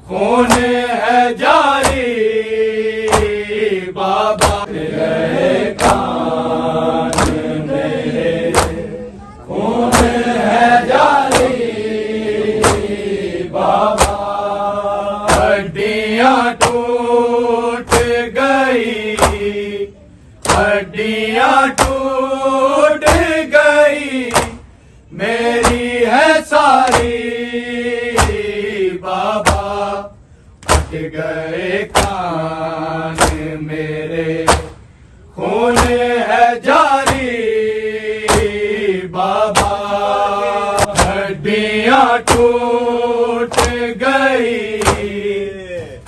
खून है जारी बाबा गए कान मेरे, खून है जारी बाबा। हड्डियां टूट गई, हड्डियां टूट गई, मेरी है सारी बाबा। फट गए कान मेरे, खून है जारी बाबा। हड्डियां टूट गई,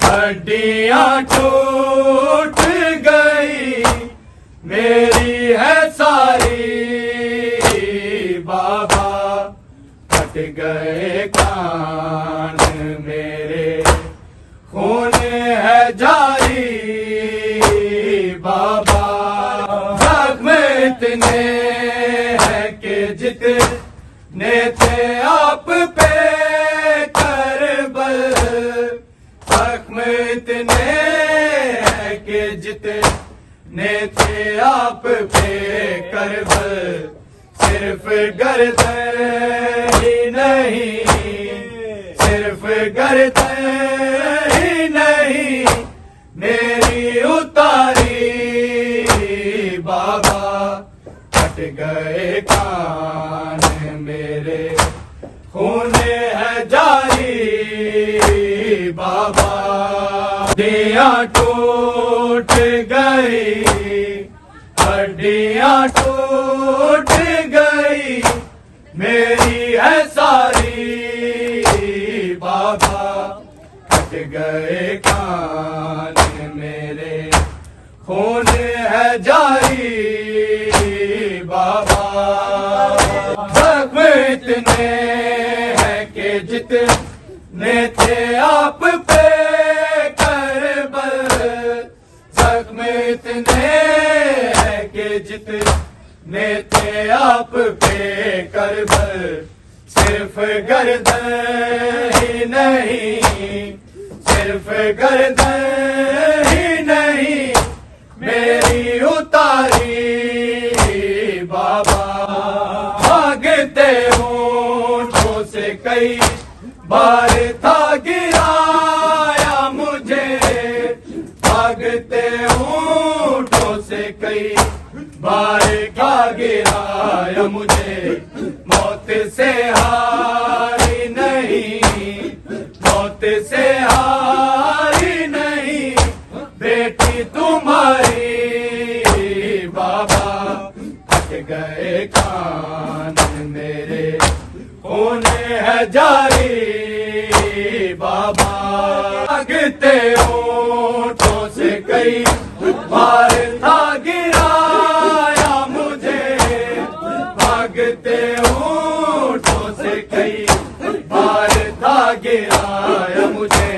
हड्डियां टूट गई, मेरी है सारी बाबा। फट गए कान मेरे, खून है जारी बाबा। जख्म इतने हैं कि जितने थे आप पे करबल, जख्म इतने हैं कि जितने थे आप पे करबल। सिर्फ गर्दन ही नहीं, सिर्फ गर्दन ही नहीं, मेरी उतारी बाबा। फट गए कान मेरे, खून है जारी बाबा। हड्डियां टूट गई, हड्डियां टूट गई, मेरी है सारी बाबा। फट गए कान मेरे, खून है जारी बाबा। जख्म इतने हैं कि जितने थे आप पे करबल, जख्म इतने हैं कि जितने थे आप पे करबल। सिर्फ गर्दन ही नहीं, सिर्फ गर्दन ही नहीं, मेरी उतारी बाबा। भागते होठों से कई बार था गिराया मुझे, भागते होठों से कई बार क्या गिराया मुझे। मौत से हारी नहीं, मौत से हारी नहीं, बेटी तुम्हारी बाबा। फट गए कान मेरे, खून है जारी बाबा। भागते होठों से कई बार था गिराया मुझे, भागते होठों से कई बार था गिराया मुझे।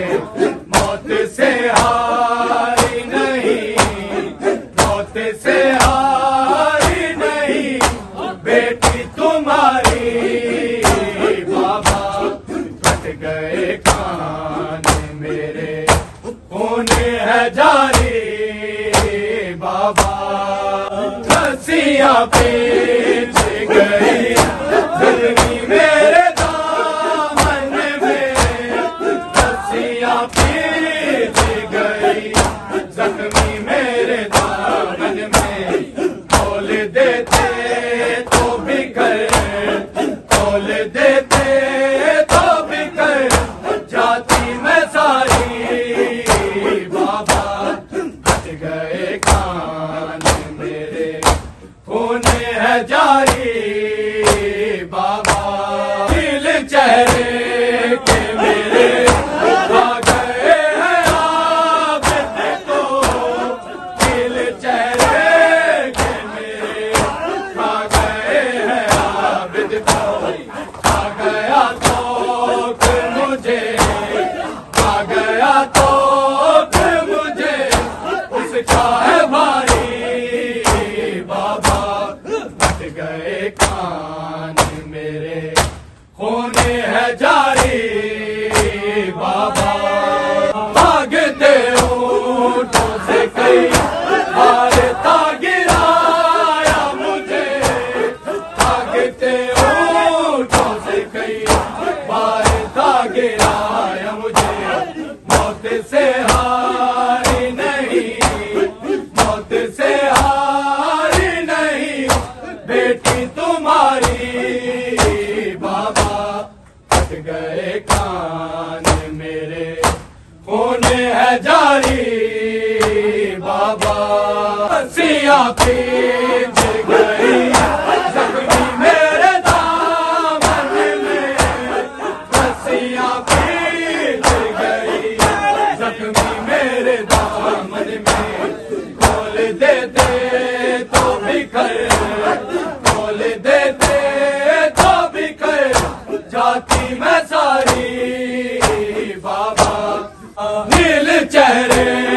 मौत से हारी नहीं, मौत से हारी नहीं, बेटी तुम्हारी बाबा। फट गए कान मेरे, खून है जारी बाबा। रस्सियां पीछ गई गर्मी मेरे दामन में, रस्सियां पीछ गई जख्मी मेरे दामन में। तोल देते तो बिखर, तोल देते तो बिखर जाती मैं सारी बाबा। फट गए कान मेरे, खून है जारी बाबा। दिल चेहरे के मेरे आ गए हैं आबिद को, दिल चेहरे के मेरे आ गए हैं आबिद को। आ गया तो मुझे, आ गया तो मुझे, उसका है भारी बाबा। फट गए कान मेरे, खून है जारी बाबा। है जारी बाबा रस्सियां खींच गई जख्मी मेरे दामन में रस्सियां खींच गई जख्मी मेरे दामन में खोल देते तो बिखर खोल देते तो बिखर जाती मैं सारी बाबा नील चेहरे